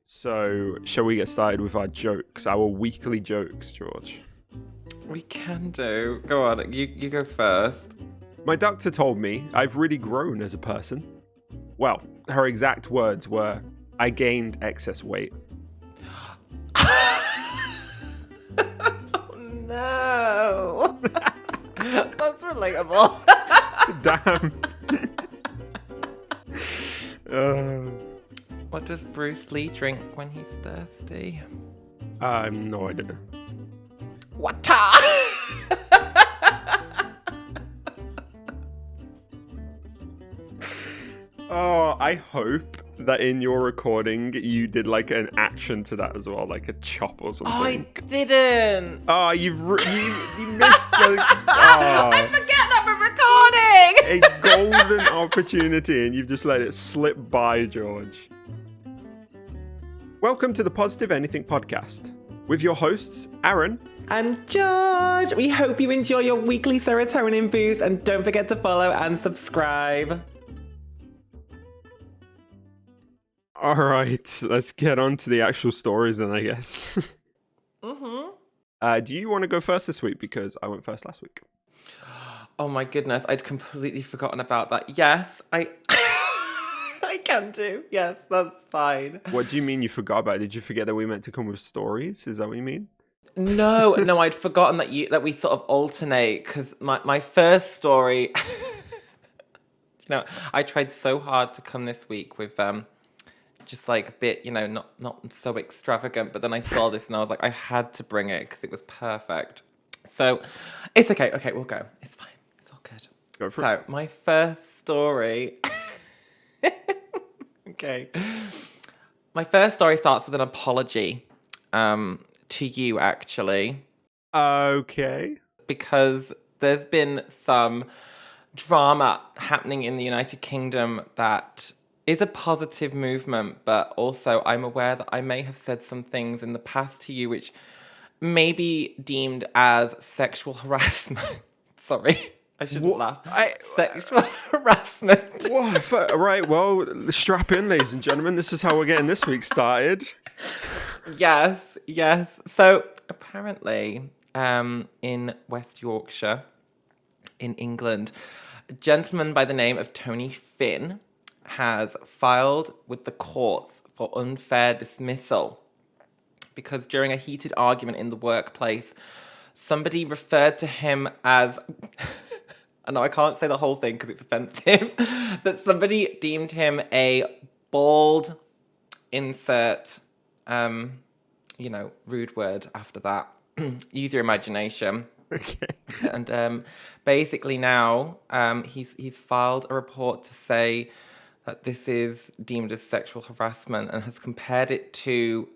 So, shall we get started with our jokes, our weekly jokes, George? We can do. Go on, you go first. My doctor told me I've really grown as a person. Well, her exact words were, I gained excess weight. Oh, no. That's relatable. Damn. What does Bruce Lee drink when he's thirsty? No idea. Water! Oh, I hope that in your recording you did like an action to that as well, like a chop or something. I didn't. Oh, you missed the. I forget that we're recording. A golden opportunity, and you've just let it slip by, George. Welcome to the Positive Anything podcast with your hosts, Aaron And George, we hope you enjoy your weekly serotonin boost, and don't forget to follow and subscribe. All right, let's get on to the actual stories then, I guess. Do you want to go first this week? Because I went first last week. Oh my goodness, I'd completely forgotten about that. Yes, I can do. Yes, that's fine. What do you mean you forgot about it? Did you forget that we meant to come with stories? Is that what you mean? No, I'd forgotten that we sort of alternate, because my first story, I tried so hard to come this week with just like a bit, not so extravagant, but then I saw this and I was like, I had to bring it because it was perfect. So it's okay. Okay, we'll go. It's fine. It's all good. Go for it. So my first story. Okay. My first story starts with an apology to you, actually. Okay. Because there's been some drama happening in the United Kingdom that is a positive movement, but also I'm aware that I may have said some things in the past to you which may be deemed as sexual harassment. Sorry, I shouldn't laugh. Sexual harassment. Right, well, strap in, ladies and gentlemen. This is how we're getting this week started. Yes. So apparently, in West Yorkshire, in England, a gentleman by the name of Tony Finn has filed with the courts for unfair dismissal because during a heated argument in the workplace, somebody referred to him as, I know I can't say the whole thing because it's offensive, but somebody deemed him a bald insert, rude word after that. Use your imagination. Okay. And basically now he's filed a report to say that this is deemed as sexual harassment and has compared it to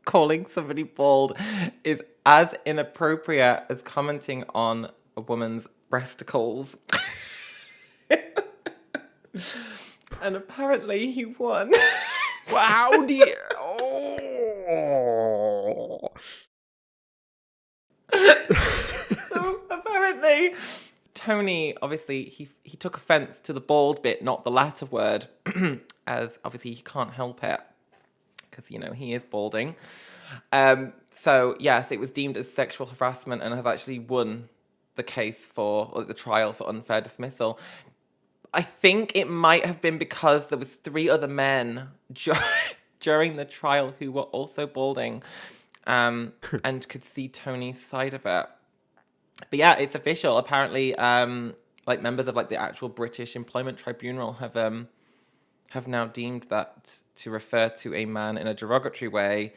calling somebody bald is as inappropriate as commenting on a woman's breasticles. And apparently he won. Well, how do you... Oh. So apparently Tony, obviously, he took offense to the bald bit, not the latter word, as obviously he can't help it because, he is balding. So, yes, it was deemed as sexual harassment and has actually won the case or the trial for unfair dismissal. I think it might have been because there was 3 other men during the trial who were also balding and could see Tony's side of it. But yeah, it's official. Apparently, members of the actual British Employment Tribunal have now deemed that to refer to a man in a derogatory way,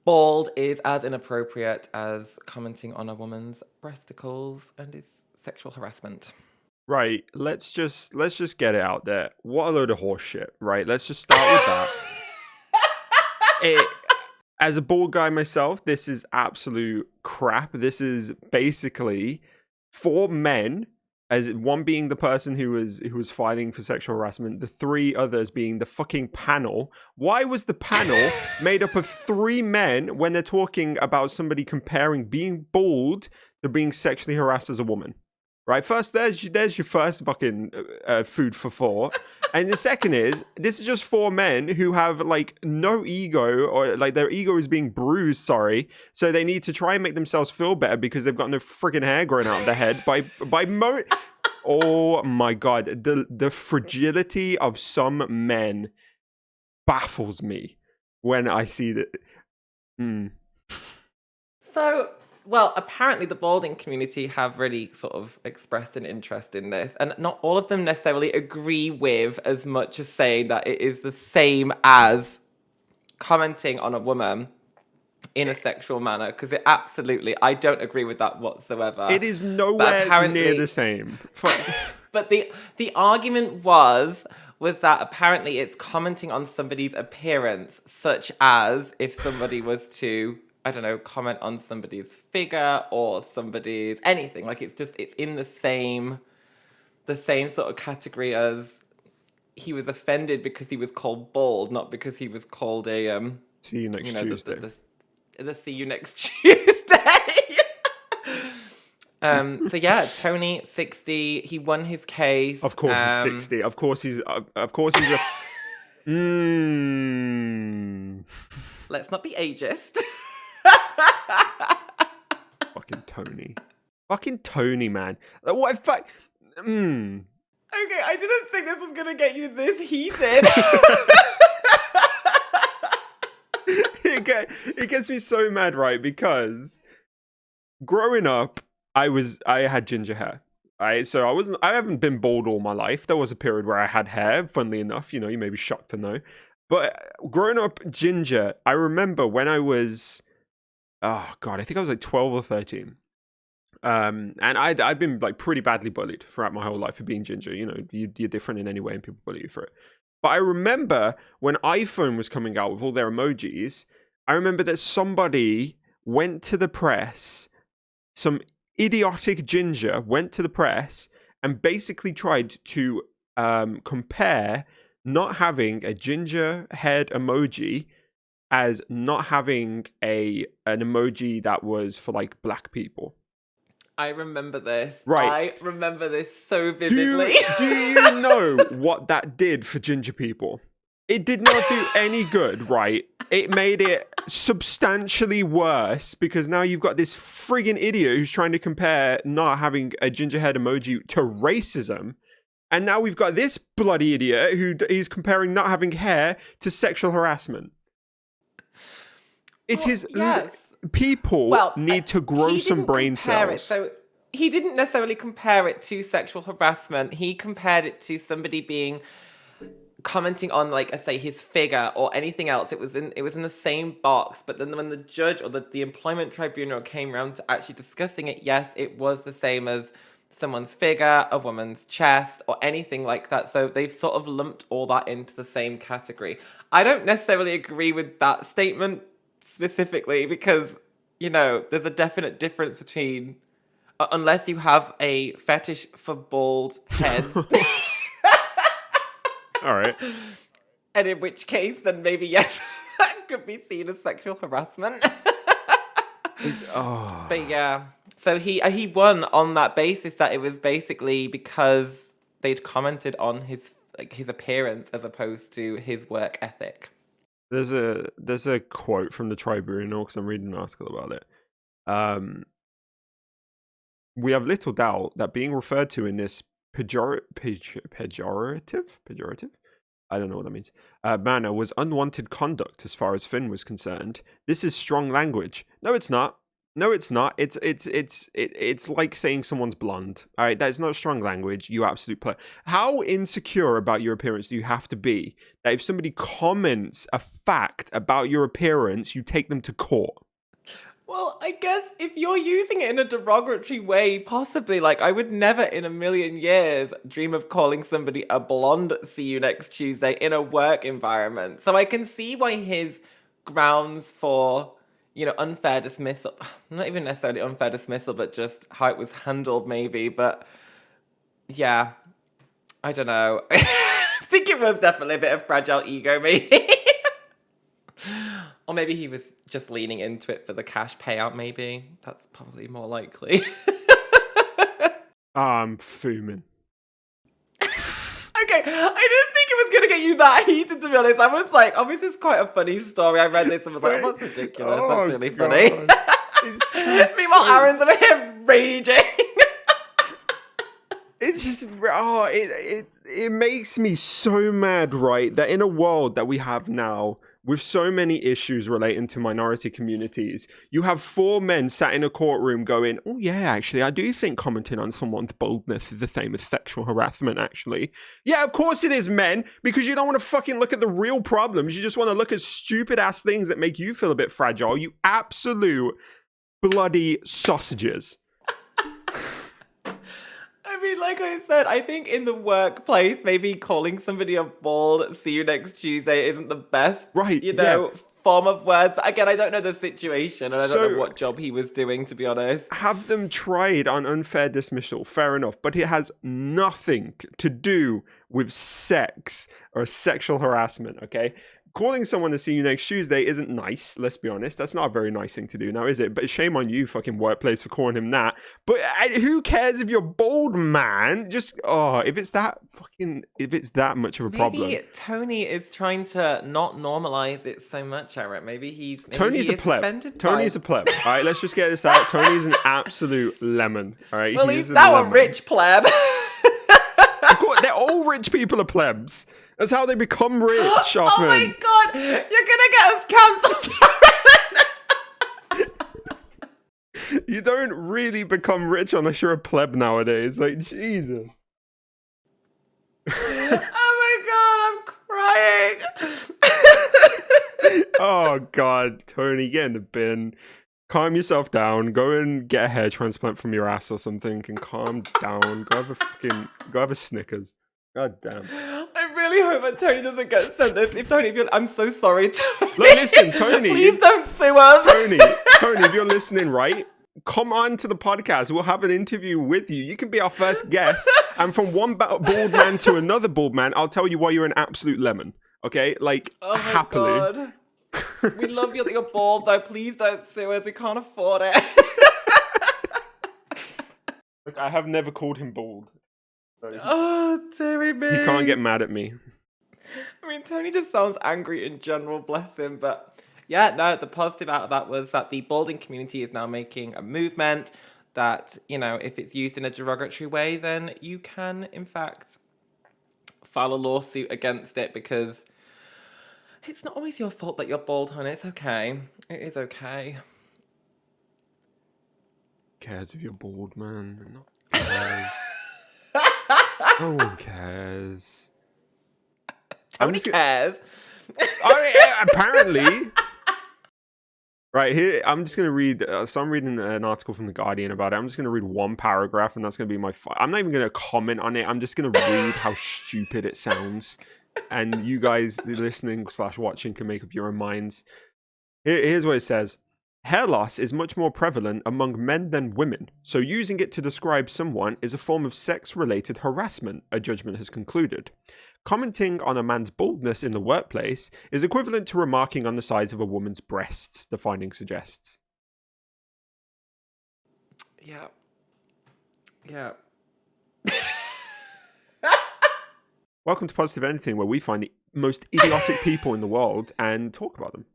bald, is as inappropriate as commenting on a woman's breasticles and is sexual harassment. Right, let's just get it out there. What a load of horse shit, right? Let's just start with that. As a bald guy myself, this is absolute crap. This is basically 4 men, as one being the person who was filing for sexual harassment, the 3 others being the fucking panel. Why was the panel made up of 3 men when they're talking about somebody comparing being bald to being sexually harassed as a woman? right? First, there's your first fucking food for thought. And the second is, this is just four men who have like no ego, or like their ego is being bruised, sorry. So they need to try and make themselves feel better because they've got no friggin' hair growing out of their head oh my God. The fragility of some men baffles me when I see that. So, well, apparently the balding community have really sort of expressed an interest in this, and not all of them necessarily agree with as much as saying that it is the same as commenting on a woman in a sexual manner, because I don't agree with that whatsoever. It is But nowhere apparently, near the same. but the argument was that apparently it's commenting on somebody's appearance, such as if somebody was to, I don't know, comment on somebody's figure or somebody's anything. Like it's in the same sort of category as he was offended because he was called bald, not because he was called a See you next Tuesday. The see you next Tuesday. So yeah, Tony, 60. He won his case. Of course he's 60. Of course he's a. Let's not be ageist. Fucking Tony, man. What if Okay, I didn't think this was gonna get you this heated. It gets me so mad, right? Because growing up, I had ginger hair. Right? So I haven't been bald all my life. There was a period where I had hair, funnily enough, you know, you may be shocked to know. But growing up ginger, I remember when I was, oh God, I think I was like 12 or 13. And I'd been like pretty badly bullied throughout my whole life for being ginger. You know, you're different in any way and people bully you for it. But I remember when iPhone was coming out with all their emojis, I remember that somebody went to the press, some idiotic ginger went to the press and basically tried to compare not having a ginger head emoji as not having an emoji that was for like black people. I remember this. Right. I remember this so vividly. Do you know what that did for ginger people? It did not do any good, right? It made it substantially worse because now you've got this friggin' idiot who's trying to compare not having a ginger head emoji to racism. And now we've got this bloody idiot who is comparing not having hair to sexual harassment. Yes. People need to grow some brain cells. So he didn't necessarily compare it to sexual harassment. He compared it to somebody being commenting on, like, I say, his figure or anything else. It was in the same box. But then when the judge or the employment tribunal came around to actually discussing it, yes, it was the same as someone's figure, a woman's chest, or anything like that. So they've sort of lumped all that into the same category. I don't necessarily agree with that statement specifically because, you know, there's a definite difference between, unless you have a fetish for bald heads. All right. And in which case, then maybe, yes, that could be seen as sexual harassment. But yeah, so he won on that basis that it was basically because they'd commented on his appearance as opposed to his work ethic. There's a quote from the tribunal because I'm reading an article about it. We have little doubt that being referred to in this pejorative? I don't know what that means. Manner was unwanted conduct as far as Finn was concerned. This is strong language. No, it's not. It's like saying someone's blonde. All right, that is not strong language. You absolute player. How insecure about your appearance do you have to be that if somebody comments a fact about your appearance, you take them to court? Well, I guess if you're using it in a derogatory way, possibly, like, I would never in a million years dream of calling somebody a blonde see you next Tuesday in a work environment. So I can see why his grounds for, you know, unfair dismissal, not even necessarily unfair dismissal, but just how it was handled maybe. But yeah, I don't know. I think it was definitely a bit of fragile ego maybe. Or maybe he was just leaning into it for the cash payout, maybe. That's probably more likely. I'm fuming. Okay, I didn't think it was going to get you that heated, to be honest. I was like, oh, this is quite a funny story. I read this and was like, oh, that's ridiculous. Oh, That's really funny. It's just Meanwhile, Aaron's over here raging. It's just, it makes me so mad, right? That in a world that we have now, with so many issues relating to minority communities, you have 4 men sat in a courtroom going, oh yeah, actually, I do think commenting on someone's boldness is the same as sexual harassment, actually. Yeah, of course it is, men, because you don't want to fucking look at the real problems. You just want to look at stupid ass things that make you feel a bit fragile. You absolute bloody sausages. I mean, like I said, I think in the workplace, maybe calling somebody a bald "see you next Tuesday" isn't the best, Right, form of words. But again, I don't know the situation, and I don't So- know what job he was doing, to be honest. Have them tried on unfair dismissal, fair enough, but it has nothing to do with sex or sexual harassment, okay? Calling someone to see you next Tuesday isn't nice, let's be honest. That's not a very nice thing to do now, is it? But shame on you, fucking workplace, for calling him that. But who cares if you're bald, man? Just, if it's that much of a problem. Maybe Tony is trying to not normalize it so much, Aaron. Maybe Tony's he a is pleb. offended Tony's by a pleb. All right, let's just get this out. Tony's an absolute lemon. All right, Well, He he's is now a lemon. rich pleb. Of course, they're all rich people are plebs. That's how they become rich, often. Oh my god, you're gonna get us cancelled. You don't really become rich unless you're a pleb nowadays. Like, Jesus. Oh my god, I'm crying. Oh, God. Tony, get in the bin. Calm yourself down. Go and get a hair transplant from your ass or something and calm down. Go have a Snickers. God damn. I really hope that Tony doesn't get sent this. I'm so sorry, Tony. Look, listen, Tony. Please don't sue us. Tony, if you're listening, right? Come on to the podcast. We'll have an interview with you. You can be our first guest. And from one bald man to another bald man, I'll tell you why you're an absolute lemon. Okay? Like, Oh my happily. god. We love you that you're bald, though. Please don't sue us. We can't afford it. Look, I have never called him bald. So Oh, dearie me. he can't get mad at me. I mean, Tony just sounds angry in general, bless him. But yeah, no, the positive out of that was that the balding community is now making a movement that, if it's used in a derogatory way, then you can, in fact, file a lawsuit against it, because it's not always your fault that you're bald, honey. It's okay. It is okay. Who cares if you're bald, man? No one cares. No one cares. Tony cares. Oh, yeah, apparently. Right, here, I'm just going to read, so I'm reading an article from The Guardian about it. I'm just going to read one paragraph, and that's going to be I'm not even going to comment on it. I'm just going to read how stupid it sounds. And you guys listening/watching can make up your own minds. Here's what it says. Hair loss is much more prevalent among men than women, so using it to describe someone is a form of sex-related harassment, a judgment has concluded. Commenting on a man's baldness in the workplace is equivalent to remarking on the size of a woman's breasts, the finding suggests. Yeah. Yeah. Welcome to Positive Anything, where we find the most idiotic people in the world and talk about them.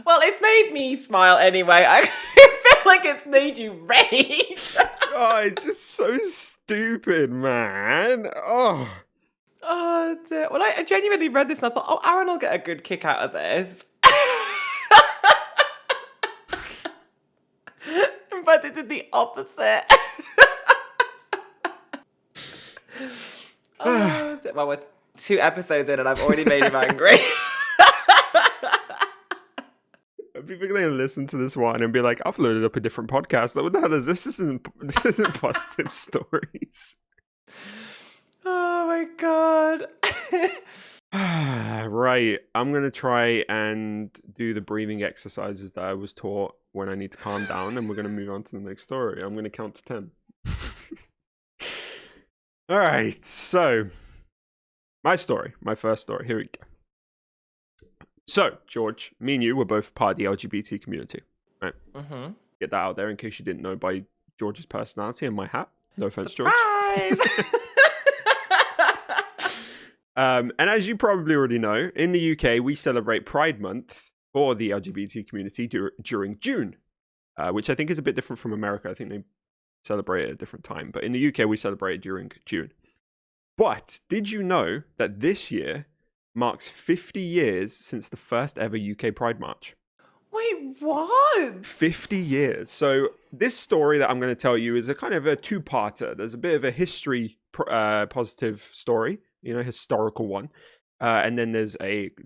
Well, it's made me smile anyway. I feel like it's made you rage. Oh, it's just so stupid, man. Oh. Oh, dear. Well, I genuinely read this and I thought, oh, Aaron will get a good kick out of this. But it did the opposite. Oh, dear. Well, we're 2 episodes in and I've already made him angry. People are going to listen to this one and be like, I've loaded up a different podcast. Like, what the hell is this? This isn't Positive Stories. Oh, my God. Right. I'm going to try and do the breathing exercises that I was taught when I need to calm down. And we're going to move on to the next story. I'm going to count to 10. All right. So, my first story. Here we go. So, George, me and you were both part of the LGBT community, right? Mm-hmm. Get that out there in case you didn't know by George's personality and my hat. No offense, George. Surprise! And as you probably already know, in the UK, we celebrate Pride Month for the LGBT community during June, which I think is a bit different from America. I think they celebrate at a different time. But in the UK, we celebrate it during June. But did you know that this year marks 50 years since the first ever UK Pride March? Wait, what? 50 years. So this story that I'm going to tell you is a kind of a two-parter. There's a bit of a history positive story, historical one. And then there's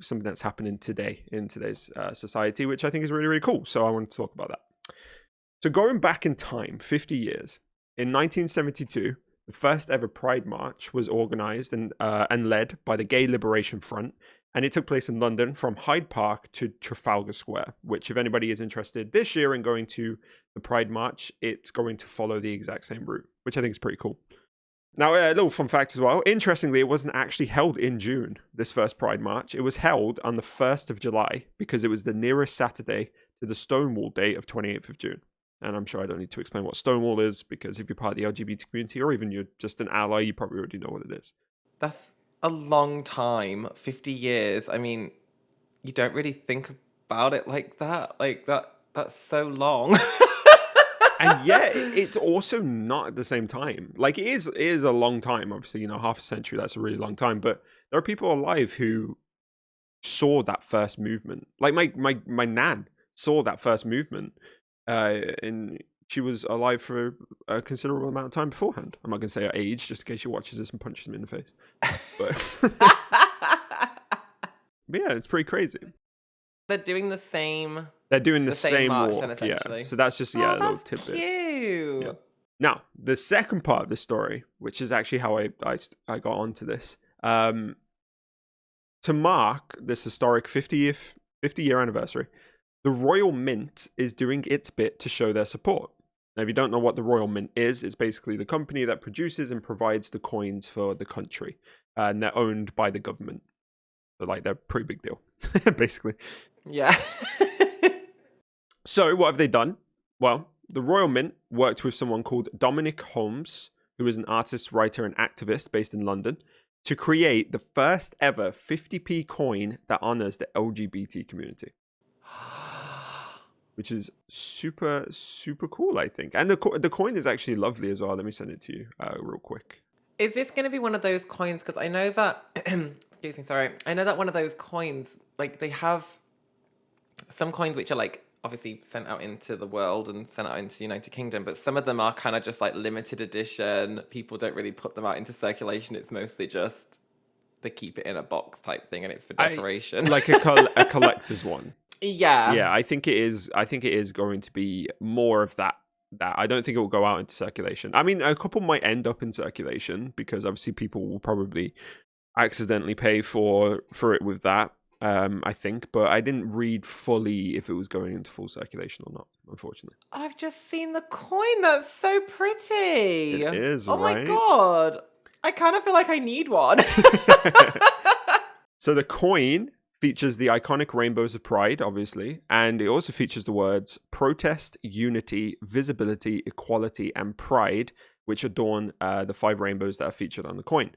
something that's happening today in today's society, which I think is really, really cool. So I want to talk about that. So going back in time, 50 years, in 1972, the first ever Pride March was organized and led by the Gay Liberation Front. And it took place in London from Hyde Park to Trafalgar Square, which if anybody is interested this year in going to the Pride March, it's going to follow the exact same route, which I think is pretty cool. Now, a little fun fact as well. Interestingly, it wasn't actually held in June, this first Pride March. It was held on the 1st of July because it was the nearest Saturday to the Stonewall date of 28th of June. And I'm sure I don't need to explain what Stonewall is because if you're part of the LGBT community or even you're just an ally, you probably already know what it is. That's a long time, 50 years. I mean, you don't really think about it like that. That's so long. And yet, it's also not at the same time. Like, it is a long time. Obviously, half a century, that's a really long time. But there are people alive who saw that first movement. Like, my nan saw that first movement. And she was alive for a considerable amount of time beforehand. I'm not going to say her age, just in case she watches this and punches me in the face. But yeah, it's pretty crazy. They're doing the same. They're doing the same march, walk, then, yeah. So that's just a little tidbit. Cute. Yeah. Now, the second part of the story, which is actually how I got onto this, to mark this historic 50-year anniversary, the Royal Mint is doing its bit to show their support. Now, if you don't know what the Royal Mint is, it's basically the company that produces and provides the coins for the country, and they're owned by the government. So, they're a pretty big deal, basically. Yeah. So, what have they done? Well, the Royal Mint worked with someone called Dominic Holmes, who is an artist, writer, and activist based in London, to create the first ever 50p coin that honors the LGBT community. Which is super, super cool, I think. And the coin is actually lovely as well. Let me send it to you real quick. Is this going to be one of those coins? Because I know that, excuse me, sorry. I know that one of those coins, they have some coins which are obviously sent out into the world and sent out into the United Kingdom, but some of them are kind of just limited edition. People don't really put them out into circulation. It's mostly just they keep it in a box type thing and it's for decoration. Like a collector's one. Yeah. Yeah, I think it is going to be more of that. I don't think it will go out into circulation. I mean, a couple might end up in circulation because obviously people will probably accidentally pay for it with that. I think, but I didn't read fully if it was going into full circulation or not, unfortunately. I've just seen the coin. That's so pretty. It is, oh right? my God. I kind of feel like I need one. So the coin features the iconic rainbows of pride, obviously, and it also features the words protest, unity, visibility, equality, and pride, which adorn the 5 rainbows that are featured on the coin.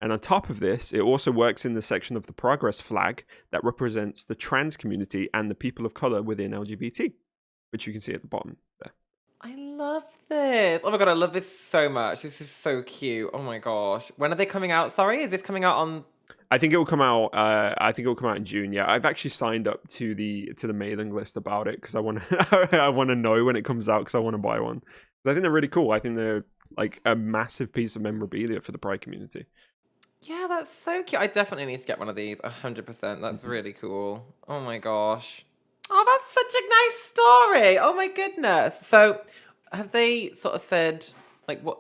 And on top of this, it also works in the section of the progress flag that represents the trans community and the people of color within LGBT, which you can see at the bottom there. I love this. Oh my God, I love this so much. This is so cute. Oh my gosh. When are they coming out? Sorry, is this coming out on... I think it will come out. I think it will come out in June. Yeah, I've actually signed up to the mailing list about it because I want to know when it comes out because I want to buy one. I think they're really cool. I think they're a massive piece of memorabilia for the Pride community. Yeah, that's so cute. I definitely need to get one of these. 100%. That's really cool. Oh my gosh. Oh, that's such a nice story. Oh my goodness. So, have they sort of said what?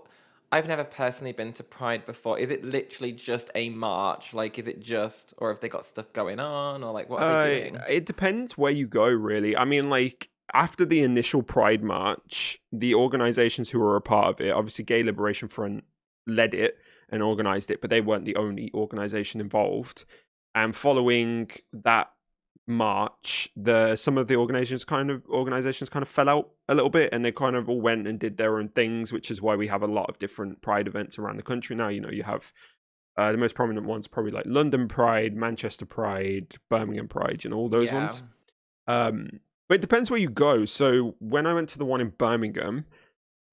I've never personally been to Pride before. Is it literally just a march? Is it just, or have they got stuff going on, or what are they doing? It depends where you go, really. I mean, after the initial Pride March, the organizations who were a part of it, obviously Gay Liberation Front led it and organized it, but they weren't the only organization involved. And following that march, some of the organizations kind of fell out a little bit, and they kind of all went and did their own things, which is why we have a lot of different Pride events around the country now. You have the most prominent ones probably like London Pride, Manchester Pride, Birmingham Pride, all those ones. But it depends where you go. So when I went to the one in Birmingham,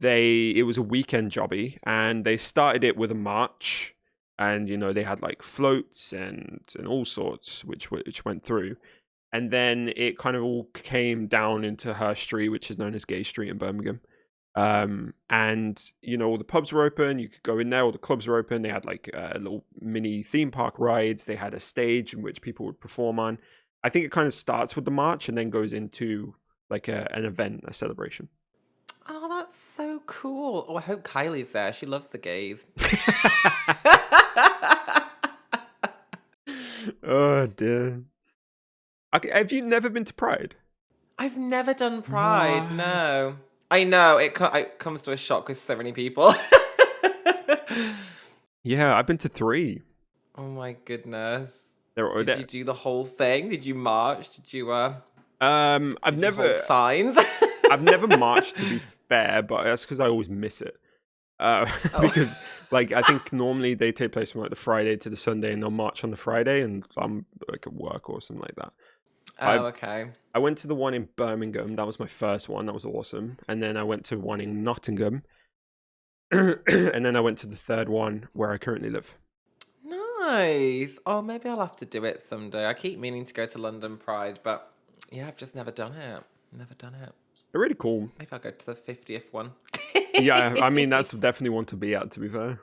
it was a weekend jobby, and they started it with a march, and they had like floats and all sorts which went through. And then it kind of all came down into Her Street, which is known as Gay Street in Birmingham. And all the pubs were open. You could go in there. All the clubs were open. They had like little mini theme park rides. They had a stage in which people would perform on. I think it kind of starts with the march and then goes into like an event, a celebration. Oh, that's so cool. Oh, I hope Kylie's there. She loves the gays. Oh dear. Okay, have you never been to Pride? I've never done Pride. What? No. I know it comes to a shock with so many people. Yeah, I've been to 3. Oh my goodness. Did you do the whole thing? Did you march? Did you I've never hold signs. I've never marched, to be fair, but that's because I always miss it. Because like I think normally they take place from like the Friday to the Sunday, and they'll march on the Friday, and I'm like at work or something like that. Okay. I went to the one in Birmingham. That was my first one. That was awesome. And then I went to one in Nottingham. And then I went to the third one where I currently live. Nice. Oh, maybe I'll have to do it someday. I keep meaning to go to London Pride, but yeah, I've just never done it. They're really cool. Maybe I'll go to the 50th one. Yeah, I mean, that's definitely one to be at, to be fair.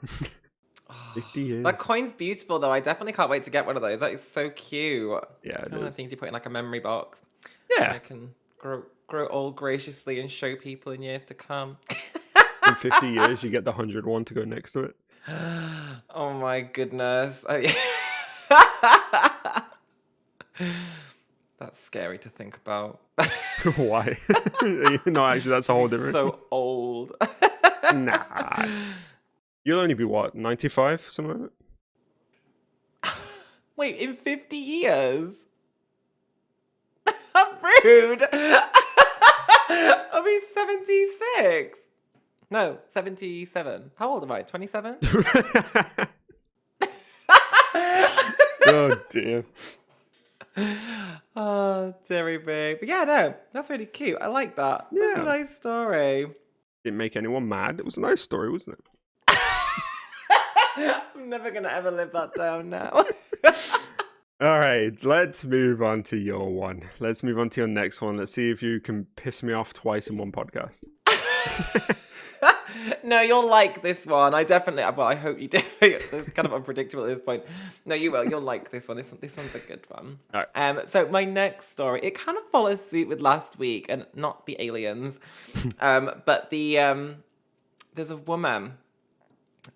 50 years. That coin's beautiful, though. I definitely can't wait to get one of those. That is so cute. Yeah, it is. One of the things you put in like a memory box. Yeah. I can grow old graciously and show people in years to come. In 50 years, you get the 101 to go next to it. Oh my goodness. That's scary to think about. Why? No, actually, that's a whole different. So old. Nah. You'll only be what, 95, something like that? Wait, in 50 years? I'm rude. I'll be 76. No, 77. How old am I? 27? Oh dear. Oh, dearie me. But yeah, no, that's really cute. I like that. Yeah. That's a nice story. Didn't make anyone mad. It was a nice story, wasn't it? I'm never going to ever live that down now. All right, let's move on to your one. Let's move on to your next one. Let's see if you can piss me off twice in one podcast. No, you'll like this one. I hope you do. It's kind of unpredictable at this point. No, you will. You'll like this one. This one's a good one. All right. So my next story, it kind of follows suit with last week, and not the aliens, but there's a woman,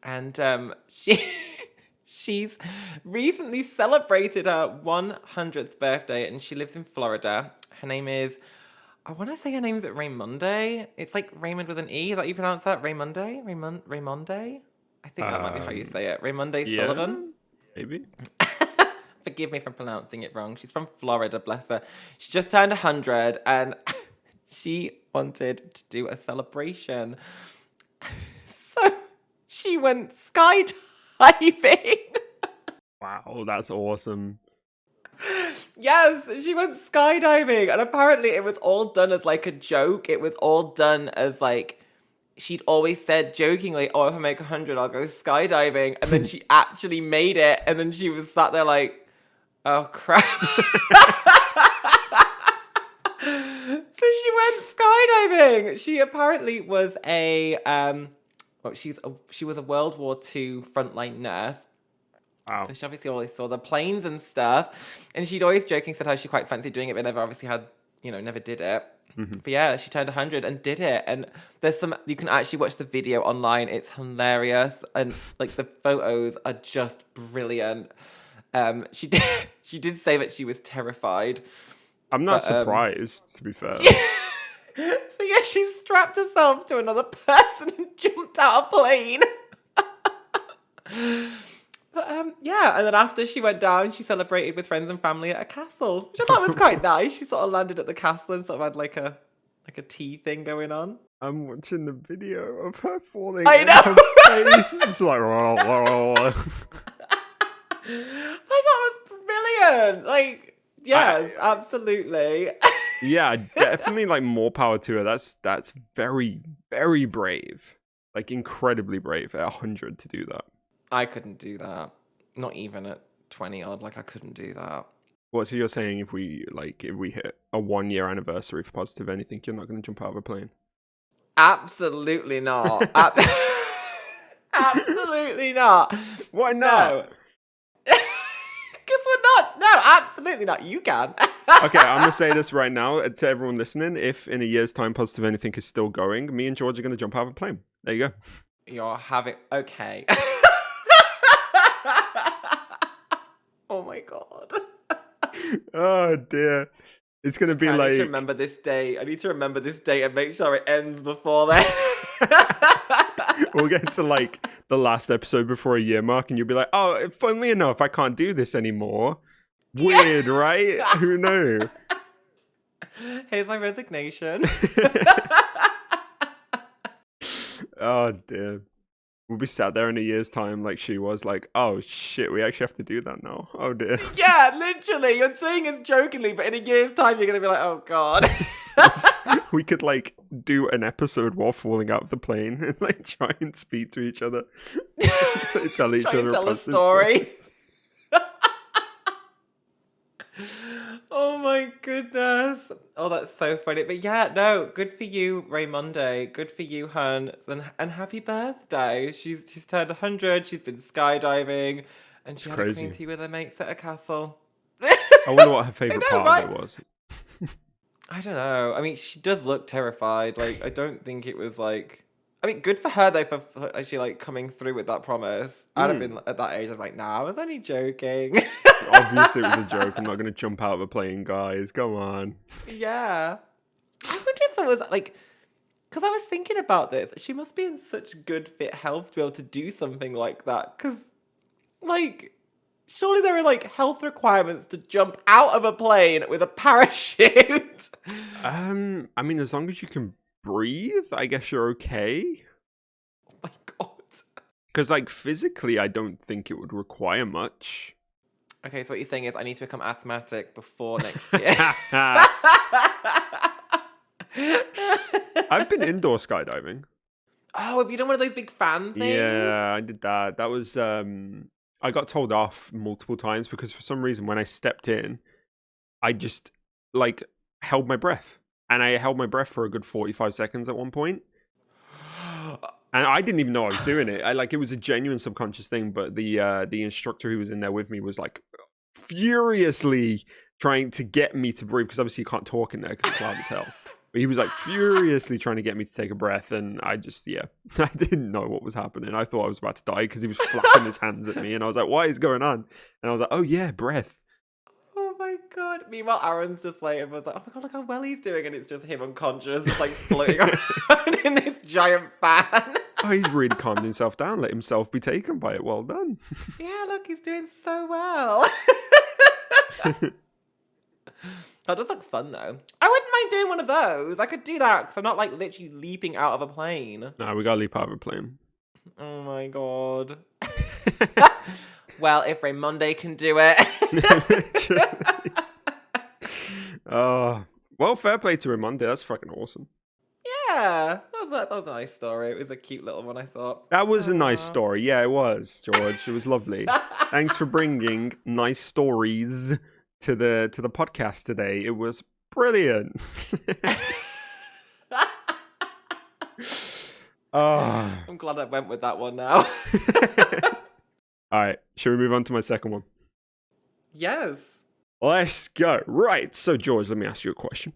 and she's recently celebrated her 100th birthday, and she lives in Florida. Her name is, I want to say her name's Raymonde. It's like Raymond with an E. Is that how you pronounce that? Raymonde? Raymonde? I think that might be how you say it. Raymonde Sullivan? Maybe. Forgive me for pronouncing it wrong. She's from Florida, bless her. She just turned 100 and she wanted to do a celebration. So she went skydiving. Wow, that's awesome. Yes, she went skydiving, and apparently it was all done as like a joke. It was all done as like, she'd always said jokingly, "Oh, if I make 100, I'll go skydiving," and then she actually made it, and then she was sat there like, "Oh crap!" So she went skydiving. She apparently was she was a World War II frontline nurse. Wow. So she obviously always saw the planes and stuff. And she'd always joking said how she quite fancied doing it, but never obviously had, never did it. Mm-hmm. But yeah, she turned 100 and did it. And you can actually watch the video online. It's hilarious. And like the photos are just brilliant. She did say that she was terrified. I'm not surprised, to be fair. So yeah, she strapped herself to another person and jumped out a plane. But yeah, and then after she went down, she celebrated with friends and family at a castle, which I thought was quite nice. She sort of landed at the castle and sort of had like a tea thing going on. I'm watching the video of her falling. I and know. Her face is just like. I thought it was brilliant. Like, yes, absolutely. Yeah, definitely. Like more power to her. That's very, very brave. Like incredibly brave at 100 to do that. I couldn't do that. Not even at 20 odd. Like, I couldn't do that. What? So you're saying if we hit a 1-year anniversary for Positive Anything, you're not going to jump out of a plane? Absolutely not. Absolutely not. Why not? No. Because we're not. No, absolutely not. You can. Okay, I'm going to say this right now to everyone listening. If in a year's time Positive Anything is still going, me and George are going to jump out of a plane. There you go. You're having... Okay. Oh my God. Oh dear. It's going to be I like... need to remember this day. I need to remember this date and make sure it ends before then. We'll get to like the last episode before a year mark and you'll be like, oh, funnily enough, I can't do this anymore. Weird, right? Who knew? Here's my resignation. Oh dear. We'll be sat there in a year's time like she was like, oh shit, we actually have to do that now. Oh dear. Yeah, literally. You're saying it jokingly, but in a year's time, you're going to be like, oh God. We could like do an episode while falling out of the plane and like try and speak to each other. Tell each other tell a positive story. stories. Oh my goodness. Oh, that's so funny. But yeah, no, good for you, Raymonde. Good for you, hun. And happy birthday. She's turned 100. She's been skydiving. And she had a green tea with her mates at a castle. I wonder what her favourite part of it was. I don't know. I mean, she does look terrified. Like, I don't think it was like... I mean, good for her, though, for actually, like, coming through with that promise. I'd have been, at that age, I'm like, nah, I was only joking. Obviously, it was a joke. I'm not going to jump out of a plane, guys. Come on. Yeah. I wonder if there was, like... Because I was thinking about this. She must be in such good fit health to be able to do something like that. Because, like... Surely there are, like, health requirements to jump out of a plane with a parachute. I mean, as long as you can breathe, I guess you're okay. Oh my God. Because, like, physically, I don't think it would require much. Okay, so what you're saying is I need to become asthmatic before next year. I've been indoor skydiving. Oh, have you done one of those big fan things? Yeah, I did that. That was... I got told off multiple times because for some reason when I stepped in, I just like held my breath. And I held my breath for a good 45 seconds at one point. And I didn't even know I was doing it. It was a genuine subconscious thing, but the instructor who was in there with me was like furiously trying to get me to breathe because obviously you can't talk in there because it's loud as hell. But he was like furiously trying to get me to take a breath, and I just, I didn't know what was happening. I thought I was about to die because he was flapping his hands at me, and I was like, what is going on? And I was like, oh yeah, breath. Oh my God. Meanwhile, Aaron's just like, everyone's like, oh my God, look how well he's doing, and it's just him unconscious, just like floating around in this giant fan. Oh, he's really calmed himself down, let himself be taken by it. Well done. Yeah, look, he's doing so well. That does look fun, though. I wouldn't mind doing one of those. I could do that because I'm not, like, literally leaping out of a plane. No, we gotta leap out of a plane. Oh, my God. Well, if Raymonde can do it. Oh, well, fair play to Raymonde. That's fucking awesome. Yeah, that was a nice story. It was a cute little one, I thought. That was a nice story. Yeah, it was, George. It was lovely. Thanks for bringing nice stories to the podcast today. It was brilliant. Oh. I'm glad I went with that one now. All right, should we move on to my second one? Yes. Let's go. Right, so George, let me ask you a question.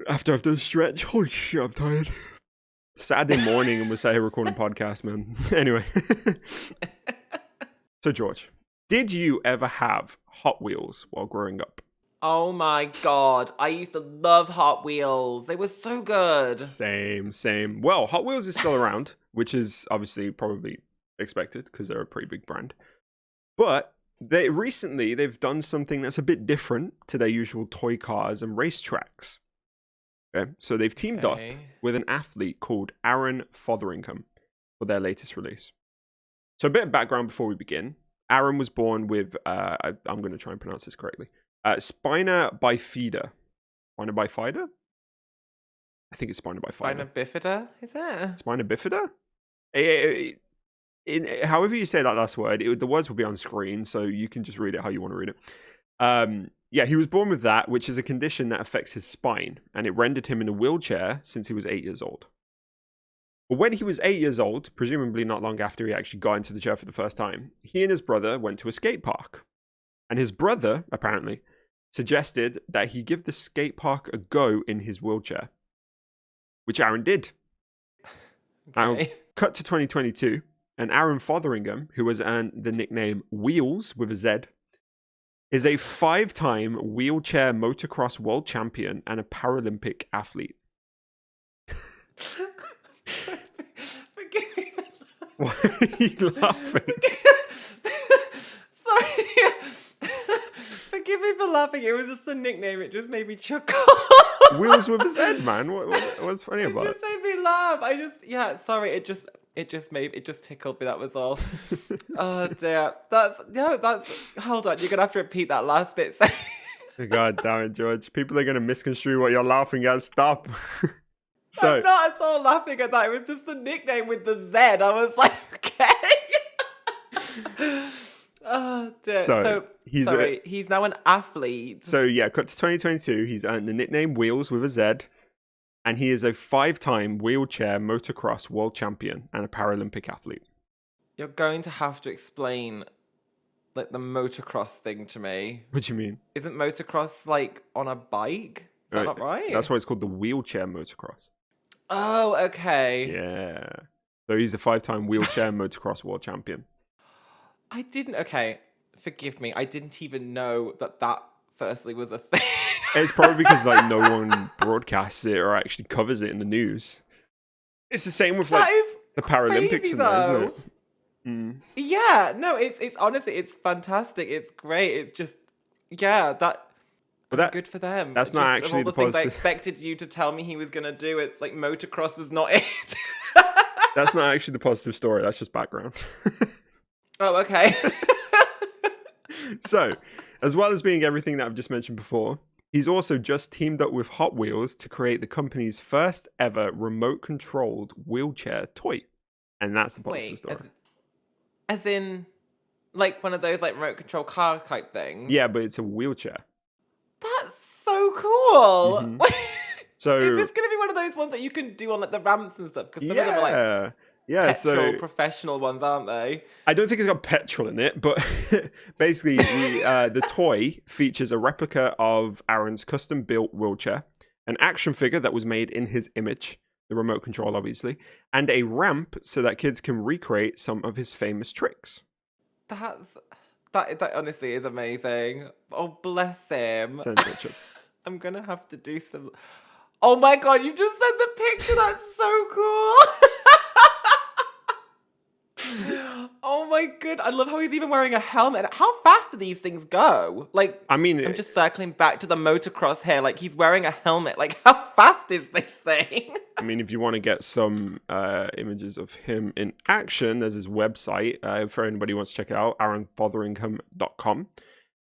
After I've done a stretch, holy shit, I'm tired. Saturday morning and we're sat here recording a podcast, man. Anyway. So George, did you ever have Hot Wheels while growing up? Oh my God. I used to love Hot Wheels. They were so good. Same. Well, Hot Wheels is still around, which is obviously probably expected because they're a pretty big brand. But they've done something that's a bit different to their usual toy cars and racetracks. Okay, so they've teamed up with an athlete called Aaron Fotheringham for their latest release. So a bit of background before we begin. Aaron was born with, I'm going to try and pronounce this correctly, spina bifida. Spina bifida? I think it's spina bifida. Spina bifida, is it? Spina bifida? However you say that last word, the words will be on screen, so you can just read it how you want to read it. Yeah, he was born with that, which is a condition that affects his spine, and it rendered him in a wheelchair since he was 8 years old. But when he was 8 years old, presumably not long after he actually got into the chair for the first time, he and his brother went to a skate park. And his brother, apparently, suggested that he give the skate park a go in his wheelchair, which Aaron did. Okay. Now, cut to 2022, and Aaron Fotheringham, who has earned the nickname Wheels with a Z, is a 5-time wheelchair motocross world champion and a Paralympic athlete. Forgive me. Why are you laughing? Sorry. Forgive me for laughing. It was just a nickname. It just made me chuckle. Wheels with a Z, man. What's funny about it? It just made me laugh. Sorry. It just tickled me. That was all. Oh dear. Hold on. You're gonna have to repeat that last bit. God damn it, George. People are gonna misconstrue what you're laughing at. Stop. So I'm not at all laughing at that. It was just the nickname with the Z. I was like, okay. Oh dear. So he's now an athlete. So yeah, cut to 2022. He's earned the nickname Wheels with a Z, and he is a 5-time wheelchair motocross world champion and a Paralympic athlete. You're going to have to explain like the motocross thing to me. What do you mean? Isn't motocross like on a bike? Is that not right? That's why it's called the wheelchair motocross. Oh, okay. Yeah. So he's a 5-time wheelchair motocross world champion. Okay, forgive me. I didn't even know that firstly was a thing. It's probably because like no one broadcasts it or actually covers it in the news. It's the same with like the Paralympics and that, isn't it? Mm. Yeah, no, it's honestly, it's fantastic. It's great. It's just, yeah, good for them. That's not actually the things I expected you to tell me he was gonna do. It's like motocross was not it. That's not actually the positive story. That's just background. Oh, okay. So, as well as being everything that I've just mentioned before, he's also just teamed up with Hot Wheels to create the company's first ever remote-controlled wheelchair toy. And that's the positive story. As in, like one of those like remote control car type things? Yeah, but it's a wheelchair. That's so cool. Mm-hmm. So is this going to be one of those ones that you can do on like the ramps and stuff? Because some of them are like petrol professional ones, aren't they? I don't think it's got petrol in it, but basically the toy features a replica of Aaron's custom-built wheelchair, an action figure that was made in his image, the remote control obviously, and a ramp so that kids can recreate some of his famous tricks. That honestly is amazing. Oh, bless him. Send picture. I'm going to have to do some... Oh my God, you just sent the picture. That's so cool. Oh my God. I love how he's even wearing a helmet. How fast do these things go? Like, I mean, I'm just circling back to the motocross here. Like, he's wearing a helmet. Like, how fast is this thing? I mean, if you want to get some images of him in action, there's his website. For anybody who wants to check it out, aaronfotheringham.com.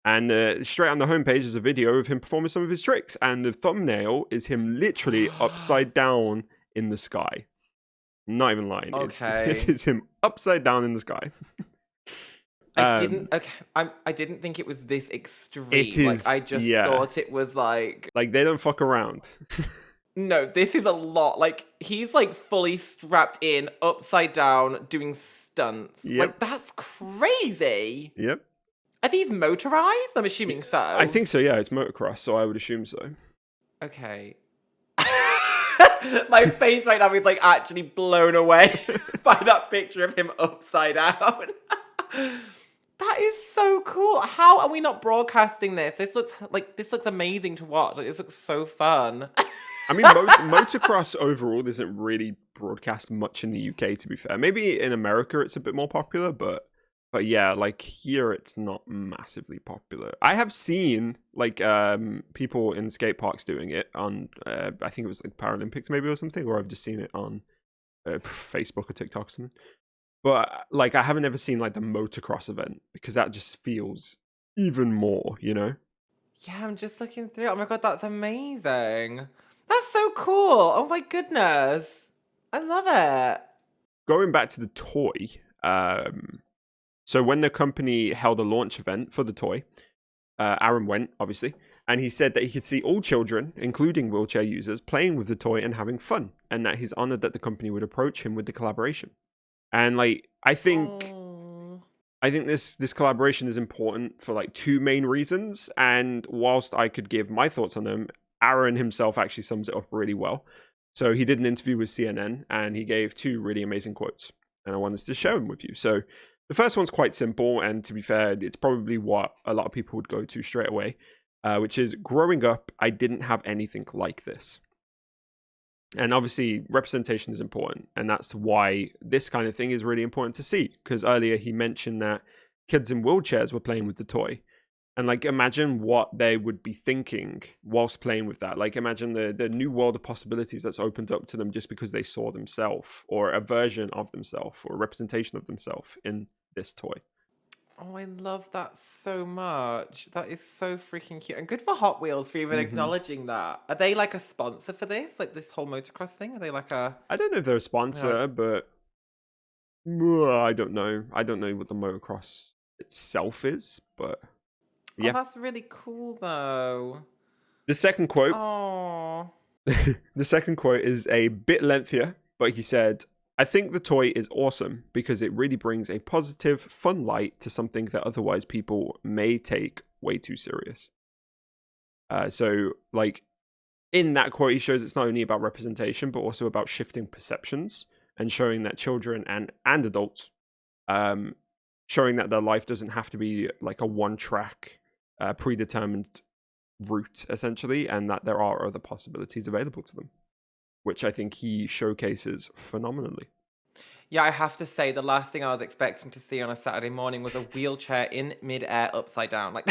And straight on the homepage is a video of him performing some of his tricks. And the thumbnail is him literally upside down in the sky. Not even lying. Okay. It's him upside down in the sky. I didn't think it was this extreme. It is, I just thought it was like they don't fuck around. No, this is a lot. Like, he's like fully strapped in, upside down, doing stunts. Yep. Like, that's crazy. Yep. Are these motorized? I'm assuming so. I think so, yeah. It's motocross, so I would assume so. Okay. My face right now is like actually blown away by that picture of him upside down. That is so cool. How are we not broadcasting this? This looks amazing to watch. Like, this looks so fun. I mean, motocross overall isn't really broadcast much in the UK, to be fair. Maybe in America it's a bit more popular, but yeah, like here it's not massively popular. I have seen like people in skate parks doing it on I think it was like Paralympics maybe or something, or I've just seen it on Facebook or TikTok or something. But like I haven't ever seen like the motocross event because that just feels even more, you know? Yeah, I'm just looking through. Oh my god, that's amazing. That's so cool. Oh my goodness. I love it. Going back to the toy, so when the company held a launch event for the toy, Aaron went, obviously, and he said that he could see all children, including wheelchair users, playing with the toy and having fun, and that he's honored that the company would approach him with the collaboration. And like, Oh. I think this collaboration is important for like two main reasons. And whilst I could give my thoughts on them, Aaron himself actually sums it up really well. So he did an interview with CNN and he gave two really amazing quotes, and I wanted to share them with you. So the first one's quite simple, and to be fair, it's probably what a lot of people would go to straight away, which is, growing up, I didn't have anything like this. And obviously, representation is important, and that's why this kind of thing is really important to see. Because earlier he mentioned that kids in wheelchairs were playing with the toy, and like imagine what they would be thinking whilst playing with that. Like imagine the new world of possibilities that's opened up to them just because they saw themselves, or a version of themselves, or a representation of themselves in this toy. Oh, I love that so much. That is so freaking cute. And good for Hot Wheels for even hmm acknowledging that. Are they like a sponsor for this? Like this whole motocross thing? Are they like a I don't know if they're a they're like sponsor, but I don't know. I don't know what the motocross itself is, but Oh, yeah. that's really cool though. The second quote Oh. The second quote is a bit lengthier, but he said, I think the toy is awesome because it really brings a positive, fun light to something that otherwise people may take way too serious. So, like, in that quote, he shows it's not only about representation, but also about shifting perceptions and showing that children and adults, um, showing that their life doesn't have to be like a one track, predetermined route, essentially, and that there are other possibilities available to them, which I think he showcases phenomenally. Yeah, I have to say the last thing I was expecting to see on a Saturday morning was a wheelchair in midair upside down. Like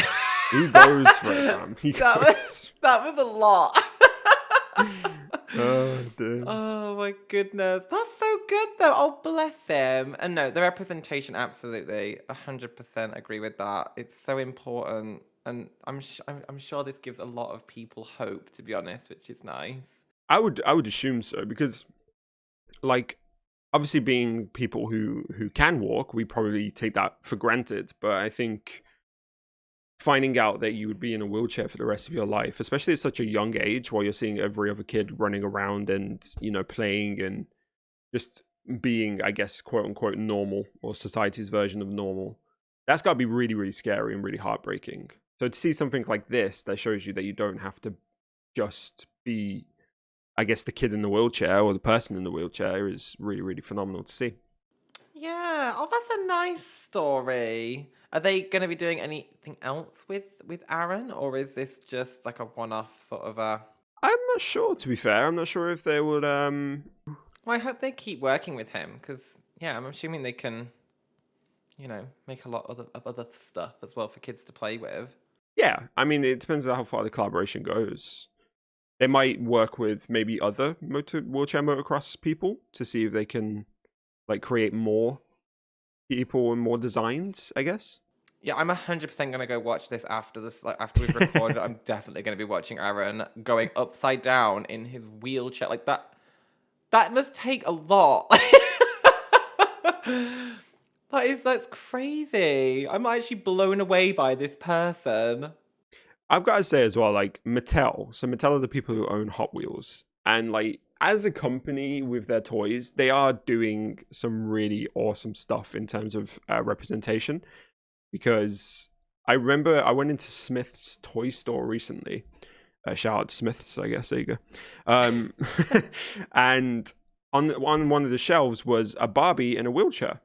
He goes for it, fam. He that goes. that was a lot. Oh, dear. Oh my goodness. That's so good though. Oh bless him. And no, the representation, absolutely. 100% agree with that. It's so important. And I'm sure this gives a lot of people hope, to be honest, which is nice. I would assume so, because like obviously being people who can walk, we probably take that for granted. But I think finding out that you would be in a wheelchair for the rest of your life, especially at such a young age, while you're seeing every other kid running around and, you know, playing and just being, I guess, quote unquote normal, or society's version of normal, that's got to be really, really scary and really heartbreaking. So to see something like this that shows you that you don't have to just be, I guess, the kid in the wheelchair or the person in the wheelchair is really, really phenomenal to see. Yeah. Oh, that's a nice story. Are they going to be doing anything else with Aaron, or is this just like a one-off sort of a? I'm not sure, to be fair. I'm not sure if they would. Well, I hope they keep working with him because yeah, I'm assuming they can, make a lot of other stuff as well for kids to play with. Yeah, I mean, it depends on how far the collaboration goes. They might work with maybe other wheelchair motocross people to see if they can like create more people and more designs, I guess. Yeah, I'm 100% gonna go watch this after this. Like after we've recorded, I'm definitely gonna be watching Aaron going upside down in his wheelchair. Like that. That must take a lot. That's crazy. I'm actually blown away by this person. I've got to say as well, like Mattel. So Mattel are the people who own Hot Wheels, and like as a company with their toys, they are doing some really awesome stuff in terms of representation. Because I remember I went into Smith's toy store recently. Shout out to Smith's, I guess. There you go. And on one of the shelves was a Barbie in a wheelchair,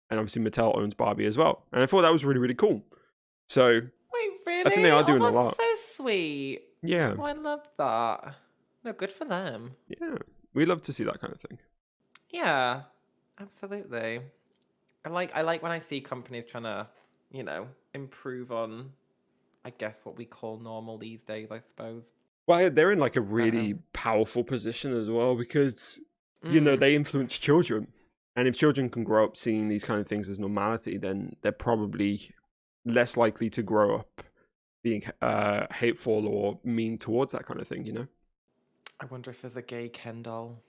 and obviously Mattel owns Barbie as well. And I thought that was really, really cool. So Wait, really? I think they are doing a that's lot. so sweet. Yeah. Oh, I love that. No, good for them. Yeah, we love to see that kind of thing. Yeah, absolutely. I like when I see companies trying to, improve on, I guess, what we call normal these days, I suppose. Well, they're in like a Uh, really powerful position as well because, mm, they influence children. And if children can grow up seeing these kind of things as normality, then they're probably less likely to grow up being hateful or mean towards that kind of thing. I wonder if there's a gay Ken doll.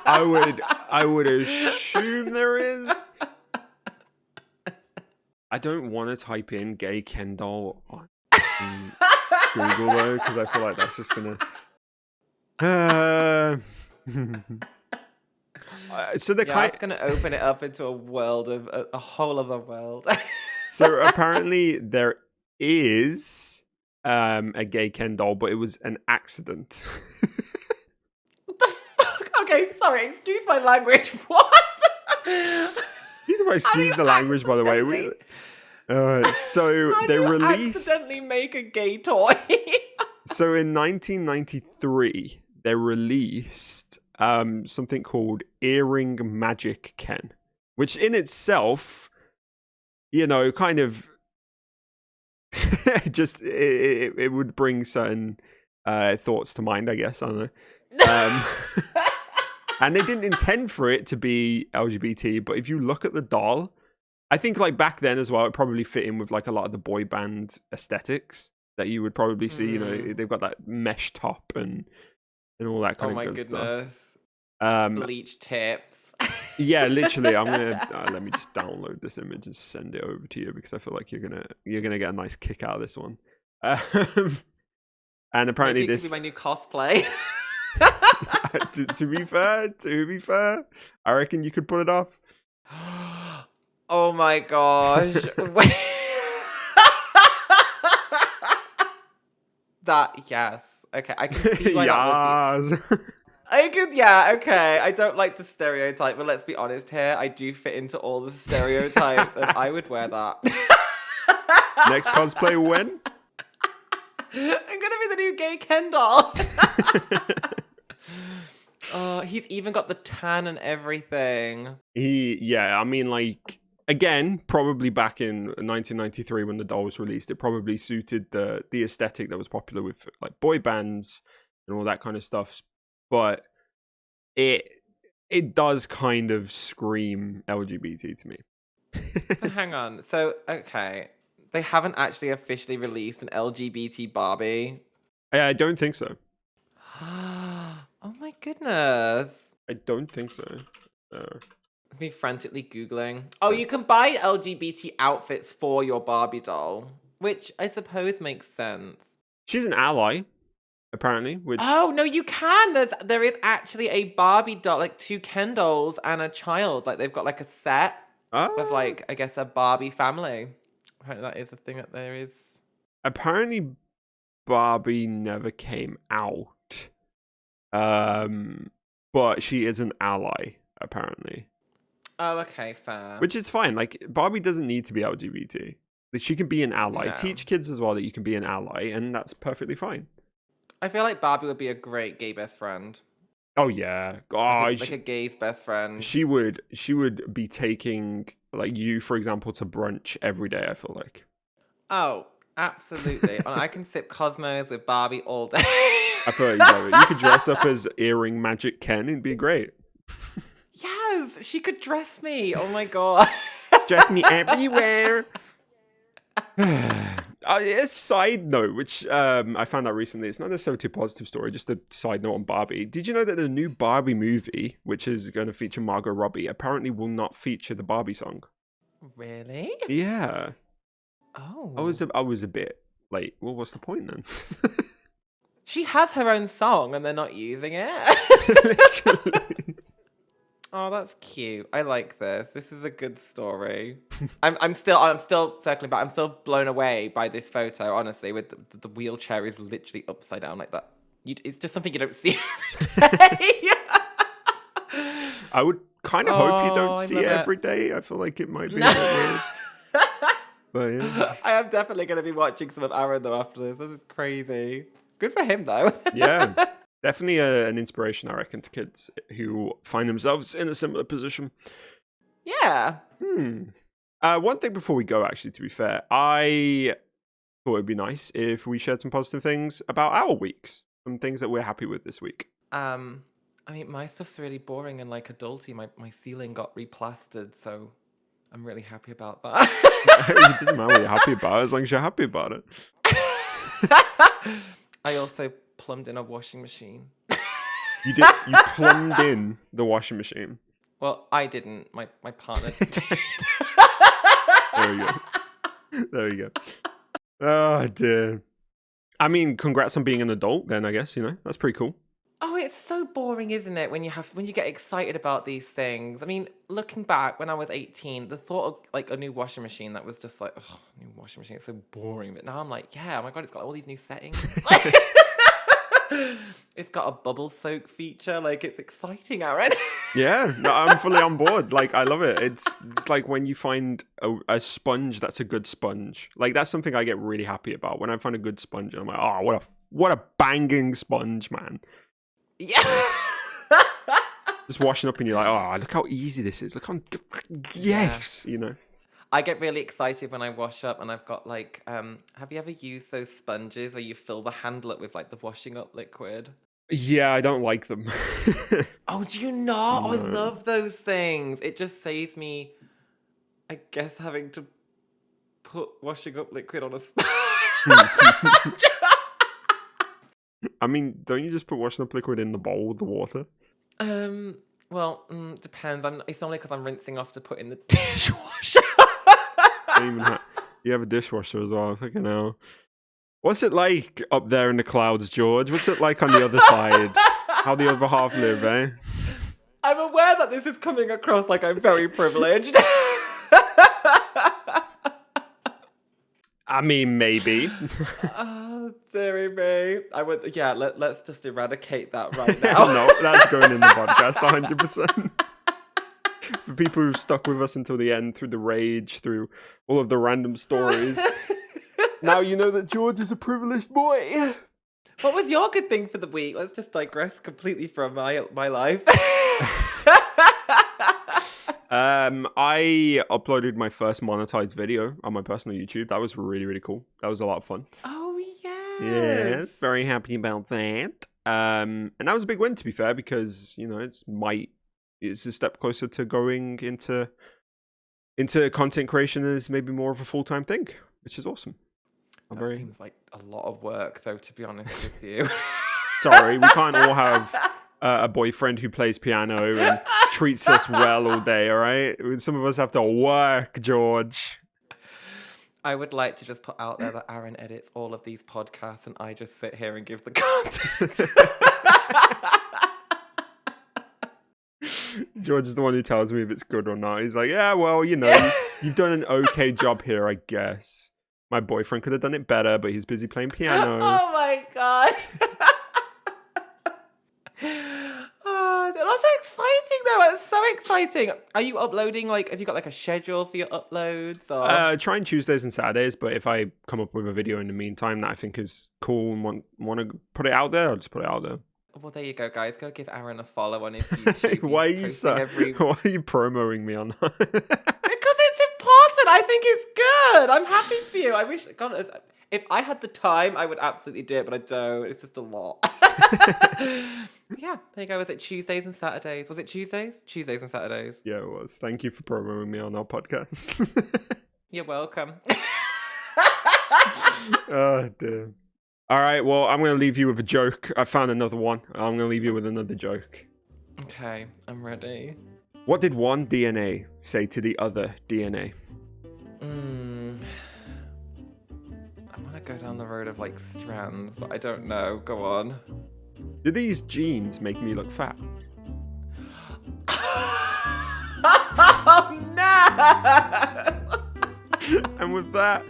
I would assume there is. I don't want to type in gay Ken doll on Google though, because I feel like that's just gonna. So the Yeah, it's gonna open it up into a world of a whole other world. So apparently there is a gay Ken doll, but it was an accident. What the fuck? Okay, sorry. Excuse my language. What? These are excuse the language, by the way. So How they do you released. accidentally make a gay toy? So in 1993, they released something called Earring Magic Ken, which in itself, kind of just it would bring certain thoughts to mind, I guess. I don't know. And they didn't intend for it to be LGBT, but if you look at the doll, I think like back then as well, it probably fit in with like a lot of the boy band aesthetics that you would probably see. They've got that mesh top and all that kind of good stuff. Oh my goodness. Bleach tips. Yeah, literally. I'm gonna let me just download this image and send it over to you because I feel like you're gonna get a nice kick out of this one. And apparently Maybe it this could be my new cosplay. to be fair, I reckon you could pull it off. Oh my gosh. Wait. Yes. Okay, I can see why that was. Yeah, okay. I don't like to stereotype, but let's be honest here. I do fit into all the stereotypes, and I would wear that. Next cosplay when? I'm gonna be the new gay Ken doll. Oh, he's even got the tan and everything. I mean, like, again, probably back in 1993 when the doll was released, it probably suited the aesthetic that was popular with like boy bands and all that kind of stuff. But it does kind of scream LGBT to me. So hang on. So, okay. They haven't actually officially released an LGBT Barbie. I don't think so. Oh my goodness. I don't think so. Me frantically Googling. Oh, you can buy LGBT outfits for your Barbie doll, which I suppose makes sense. She's an ally, apparently. Which Oh no, you can. There is actually a Barbie doll, like 2 Ken dolls and a child. Like they've got like a set of like I guess a Barbie family. Apparently that is a thing that there is. Apparently, Barbie never came out. But she is an ally, apparently. Oh, okay, fair. Which is fine. Like, Barbie doesn't need to be LGBT. Like, she can be an ally. No. Teach kids as well that you can be an ally, and that's perfectly fine. I feel like Barbie would be a great gay best friend. Oh yeah, Like a gay's best friend. She would be taking like you, for example, to brunch every day. I feel like. Oh, absolutely. And I can sip Cosmos with Barbie all day. I feel like you love it. You could dress up as Earring Magic Ken. It'd be great. Yes, she could dress me. Oh my god. Dress me everywhere. A side note, which I found out recently, it's not necessarily a positive story, just a side note on Barbie. Did you know that the new Barbie movie, which is going to feature Margot Robbie, apparently will not feature the Barbie song? Really? Yeah. Oh. I was a bit late. Well, what's the point then? She has her own song and they're not using it. Literally. Oh, that's cute. I like this. This is a good story. I'm still circling back. I'm still blown away by this photo. Honestly, with the wheelchair is literally upside down like that. It's just something you don't see every day. I would kind of hope you don't see it every day. I feel like it might be a bit weird. But yeah. I am definitely going to be watching some of Aaron though after this. This is crazy. Good for him, though. Yeah, definitely an inspiration, I reckon, to kids who find themselves in a similar position. Yeah. One thing before we go, actually, to be fair, I thought it'd be nice if we shared some positive things about our weeks, some things that we're happy with this week. I mean, my stuff's really boring and like adulty. My ceiling got replastered, so I'm really happy about that. It doesn't matter what you're happy about, as long as you're happy about it. I also plumbed in a washing machine. You did? You plumbed in the washing machine? Well, I didn't. My partner did. There you go. There you go. Oh, dear. I mean, congrats on being an adult then, I guess, that's pretty cool. Oh, it's so boring, isn't it, when you get excited about these things? I mean, looking back, when I was 18, the thought of like a new washing machine, that was just like, oh, new washing machine, it's so boring. But now I'm like, yeah, oh my God, it's got all these new settings. It's got a bubble soak feature. Like, it's exciting, Aaron. Yeah, no, I'm fully on board. Like, I love it. It's like when you find a sponge that's a good sponge. Like, that's something I get really happy about. When I find a good sponge, I'm like, oh, what a banging sponge, man. Yeah. Just washing up and you're like, oh, look how easy this is. Look how, yes, I get really excited when I wash up and I've got like, have you ever used those sponges where you fill the handle up with like the washing up liquid? Yeah, I don't like them. Oh, do you not? No. Oh, I love those things. It just saves me, I guess, having to put washing up liquid on a sponge. I mean, don't you just put washing up liquid in the bowl with the water? Well, depends. It's only because I'm rinsing off to put in the dishwasher. You have a dishwasher as well. Fucking hell. What's it like up there in the clouds, George? What's it like on the other side? How the other half live, eh? I'm aware that this is coming across like I'm very privileged. I mean, maybe. Oh, dearie me. Let's just eradicate that right now. No, that's going in the podcast, 100%. For people who've stuck with us until the end, through the rage, through all of the random stories, now you know that George is a privileged boy. What was your good thing for the week? Let's just digress completely from my life. I uploaded my first monetized video on my personal YouTube. That was really, really cool. That was a lot of fun. Oh, yes. Yes, very happy about that. And that was a big win, to be fair, because, it's a step closer to going into content creation as maybe more of a full-time thing, which is awesome. That seems like a lot of work, though, to be honest with you. Sorry, we can't all have a boyfriend who plays piano and treats us well all day, all right? Some of us have to work, George. I would like to just put out there that Aaron edits all of these podcasts and I just sit here and give the content. George is the one who tells me if it's good or not. He's like, yeah, well, you've done an okay job here, I guess. My boyfriend could have done it better, but he's busy playing piano. Oh my God. Oh, that's exciting though. It's so exciting. Are you uploading, have you got like a schedule for your uploads? Or? Trying Tuesdays and Saturdays, but if I come up with a video in the meantime that I think is cool and want to put it out there, I'll just put it out there. Well, there you go, guys. Go give Aaron a follow on his YouTube. Why are you promoting me on that? Because it's important. I think it's good. I'm happy for you. I wish, God, if I had the time, I would absolutely do it, but I don't. It's just a lot. Yeah, there you go. Was it Tuesdays and Saturdays? Was it Tuesdays? Tuesdays and Saturdays. Yeah, it was. Thank you for promoting me on our podcast. You're welcome. Oh, dear. All right, well, I'm going to leave you with a joke. I found another one. I'm going to leave you with another joke. Okay, I'm ready. What did one DNA say to the other DNA? I want to go down the road of strands, but I don't know. Go on. Do these jeans make me look fat? Oh, no! And with that,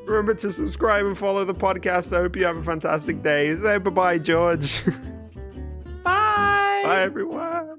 remember to subscribe and follow the podcast. I hope you have a fantastic day. Say bye-bye, George. Bye. Bye, everyone.